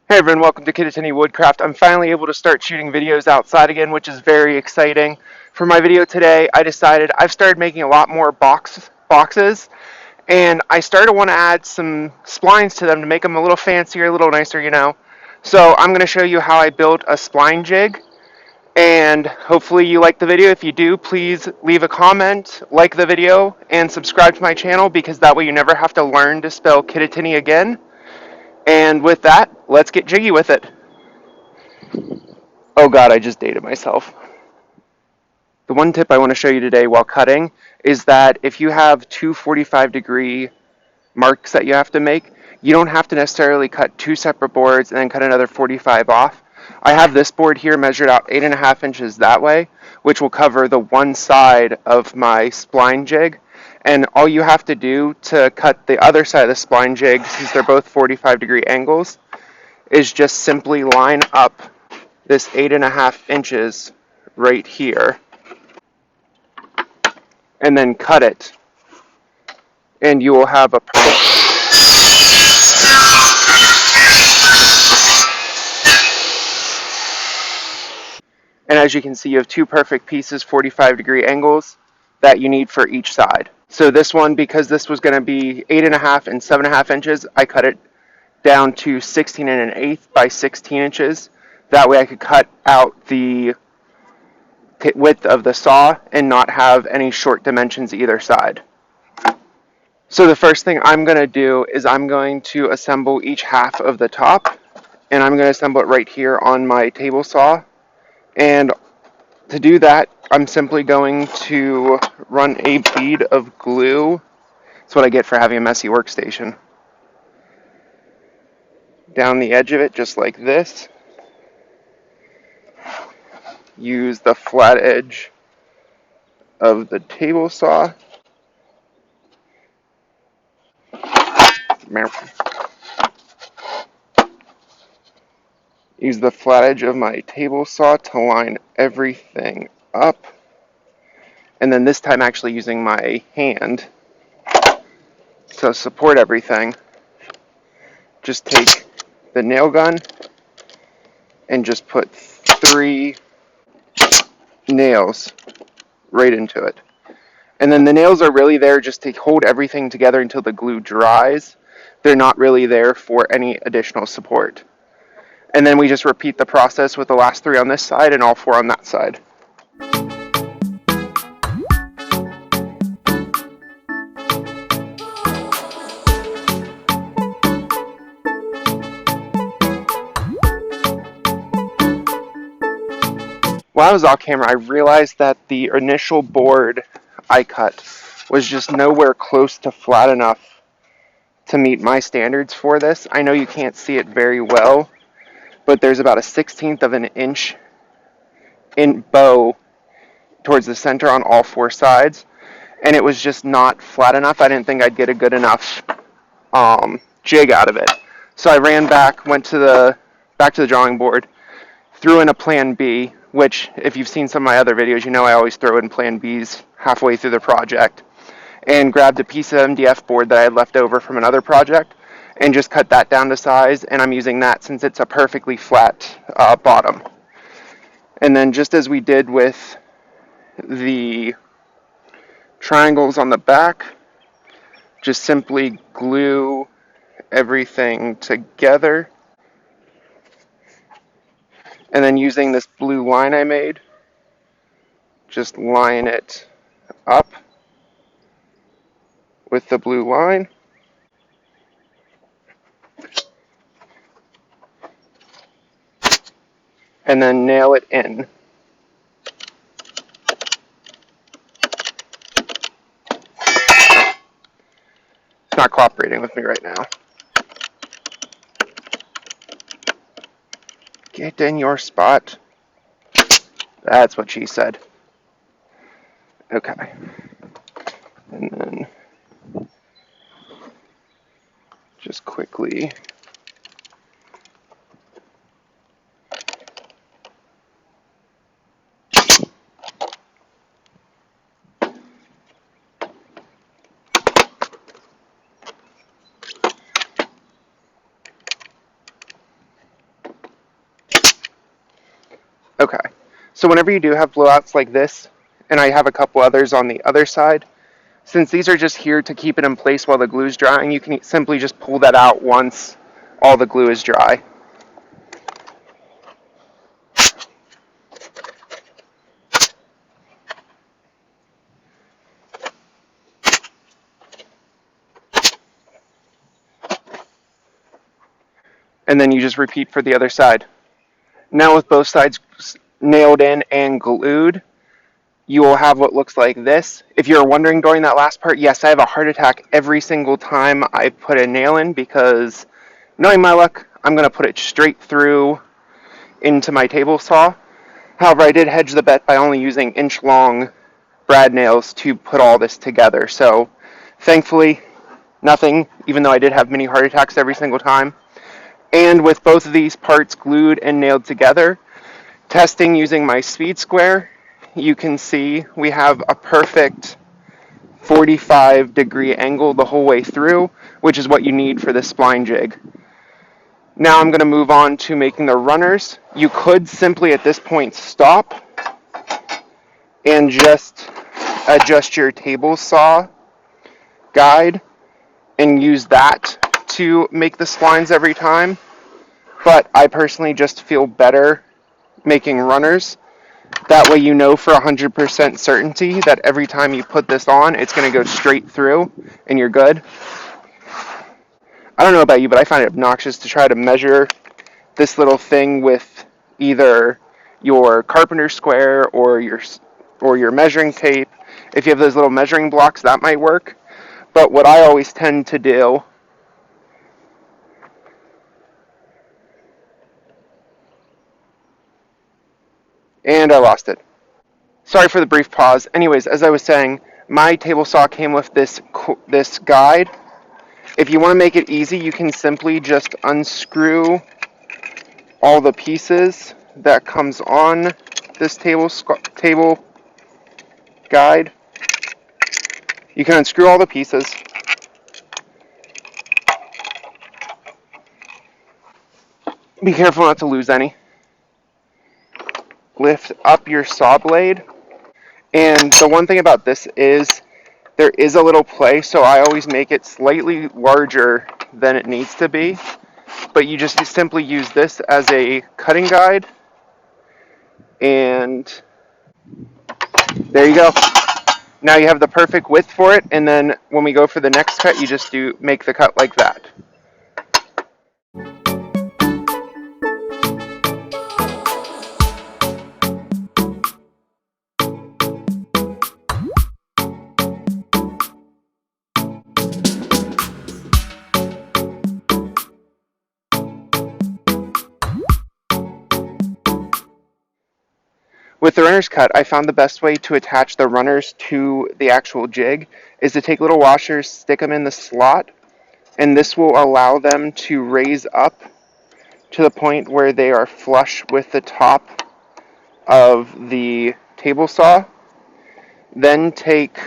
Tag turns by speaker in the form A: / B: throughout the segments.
A: Hey everyone, welcome to Kittatinny Woodcraft. I'm finally able to start shooting videos outside again, which is very exciting. For my video today, I decided I've started making a lot more boxes, and I started to want to add some splines to them to make them a little fancier, a little nicer. So I'm going to show you how I built a spline jig, and hopefully you like the video. If you do, please leave a comment, like the video, and subscribe to my channel because that way you never have to learn to spell Kittatinny again. And with that, let's get jiggy with it. Oh god, I just dated myself. The one tip I want to show you today while cutting is that if you have two 45-degree marks that you have to make, you don't have to necessarily cut two separate boards and then cut another 45 off. I have this board here measured out 8.5 inches that way, which will cover the one side of my spline jig. And all you have to do to cut the other side of the spline jig, since they're both 45-degree angles, is just simply line up this 8.5 inches right here and then cut it, and you will have a and as you can see, you have two perfect pieces, 45-degree angles that you need for each side. So this one, because this was going to be 8.5 and 7.5 inches, I cut it down to 16 1/8 by 16 inches. That way I could cut out the width of the saw and not have any short dimensions either side. So the first thing I'm going to do is I'm going to assemble each half of the top, and I'm going to assemble it right here on my table saw. And to do that, I'm simply going to run a bead of glue. That's what I get for having a messy workstation. Down the edge of it, just like this. Use the flat edge of the table saw. Use the flat edge of my table saw to line everything up. And then this time actually using my hand to support everything. Just take the nail gun and just put 3 nails right into it. And then the nails are really there just to hold everything together until the glue dries. They're not really there for any additional support. And then we just repeat the process with the last 3 on this side and all 4 on that side. While I was off camera, I realized that the initial board I cut was just nowhere close to flat enough to meet my standards for this. I know you can't see it very well, but there's about a 1/16 of an inch in bow towards the center on all 4 sides, and it was just not flat enough. I didn't think I'd get a good enough jig out of it. So I ran back, went to the drawing board, threw in a plan B, which if you've seen some of my other videos, you know I always throw in plan Bs halfway through the project, and grabbed a piece of MDF board that I had left over from another project and just cut that down to size, and I'm using that since it's a perfectly flat bottom. And then just as we did with the triangles on the back, just simply glue everything together, and then using this blue line I made, just line it up with the blue line. And then nail it in. It's not cooperating with me right now. Get in your spot. That's what she said. Okay. And then just quickly Okay. So whenever you do have blowouts like this, and I have a couple others on the other side, since these are just here to keep it in place while the glue is drying, you can simply just pull that out once all the glue is dry. And then you just repeat for the other side. Now with both sides nailed in and glued, you will have what looks like this. If you're wondering during that last part, yes, I have a heart attack every single time I put a nail in because, knowing my luck, I'm going to put it straight through into my table saw. However, I did hedge the bet by only using inch-long brad nails to put all this together. So, thankfully, nothing, even though I did have mini heart attacks every single time. And with both of these parts glued and nailed together, testing using my speed square, you can see we have a perfect 45-degree angle the whole way through, which is what you need for this spline jig. Now I'm going to move on to making the runners. You could simply at this point stop and just adjust your table saw guide and use that to make the splines every time. But I personally just feel better making runners. That way you know for 100% certainty that every time you put this on, it's going to go straight through and you're good. I don't know about you, but I find it obnoxious to try to measure this little thing with either your carpenter square or your measuring tape. If you have those little measuring blocks, that might work. But what I always tend to do, and I lost it. Sorry for the brief pause. Anyways, as I was saying, my table saw came with this guide. If you want to make it easy, you can simply just unscrew all the pieces that comes on this table guide. You can unscrew all the pieces. Be careful not to lose any. Lift up your saw blade. And the one thing about this is there is a little play, so I always make it slightly larger than it needs to be. But you just simply use this as a cutting guide. And there you go. Now you have the perfect width for it, and then when we go for the next cut, you just make the cut like that. With the runner's cut, I found the best way to attach the runners to the actual jig is to take little washers, stick them in the slot, and this will allow them to raise up to the point where they are flush with the top of the table saw. Then take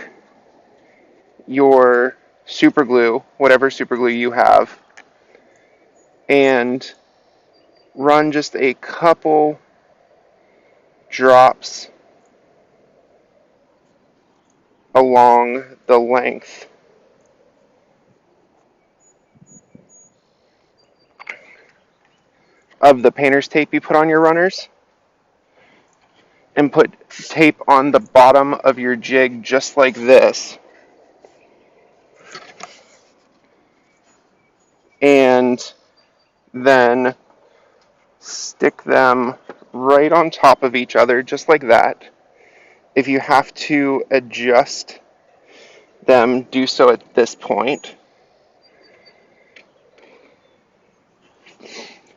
A: your super glue, whatever super glue you have, and run just a couple drops along the length of the painter's tape you put on your runners, and put tape on the bottom of your jig just like this. And then stick them right on top of each other just like that. If you have to adjust them, do so at this point.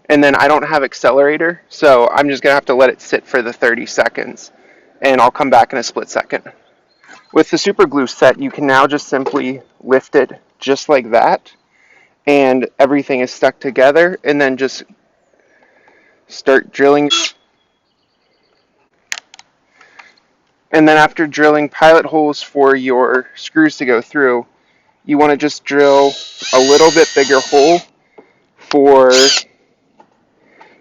A: And then I don't have accelerator, so I'm just going to have to let it sit for the 30 seconds. And I'll come back in a split second. With the super glue set, you can now just simply lift it just like that. And everything is stuck together. And then just start drilling. And then after drilling pilot holes for your screws to go through, you want to just drill a little bit bigger hole for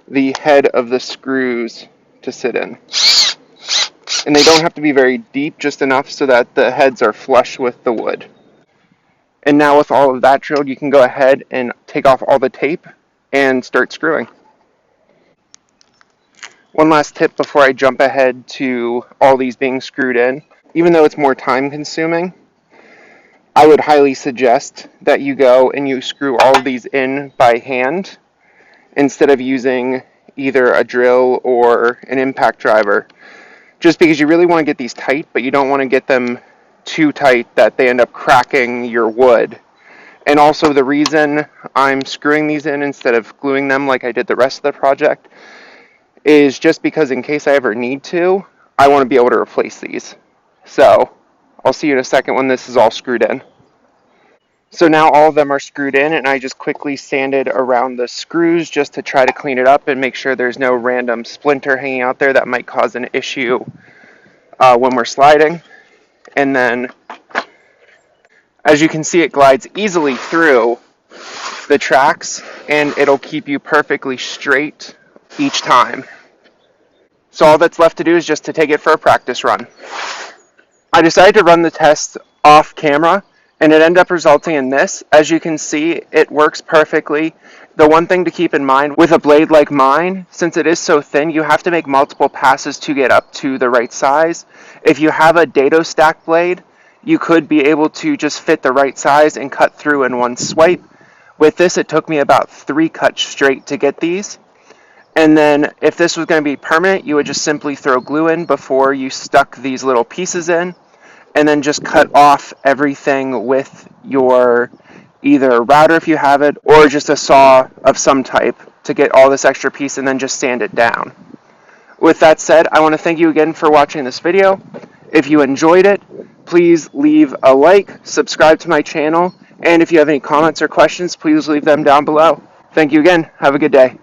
A: the head of the screws to sit in. And they don't have to be very deep, just enough so that the heads are flush with the wood. And now with all of that drilled, you can go ahead and take off all the tape and start screwing. One last tip before I jump ahead to all these being screwed in. Even though it's more time consuming, I would highly suggest that you go and you screw all of these in by hand instead of using either a drill or an impact driver. Just because you really want to get these tight, but you don't want to get them too tight that they end up cracking your wood. And also the reason I'm screwing these in instead of gluing them like I did the rest of the project is just because in case I ever need to, I want to be able to replace these. So I'll see you in a second when this is all screwed in. So now all of them are screwed in, and I just quickly sanded around the screws just to try to clean it up and make sure there's no random splinter hanging out there that might cause an issue when we're sliding. And then, as you can see, it glides easily through the tracks, and it'll keep you perfectly straight each time. So all that's left to do is just to take it for a practice run. I decided to run the test off camera, and it ended up resulting in this. As you can see, it works perfectly. The one thing to keep in mind with a blade like mine, since it is so thin, you have to make multiple passes to get up to the right size. If you have a dado stack blade, you could be able to just fit the right size and cut through in one swipe. With this, it took me about 3 cuts straight to get these. And then if this was going to be permanent, you would just simply throw glue in before you stuck these little pieces in, and then just cut off everything with your either router if you have it, or just a saw of some type to get all this extra piece and then just sand it down. With that said, I want to thank you again for watching this video. If you enjoyed it, please leave a like, subscribe to my channel, and if you have any comments or questions, please leave them down below. Thank you again. Have a good day.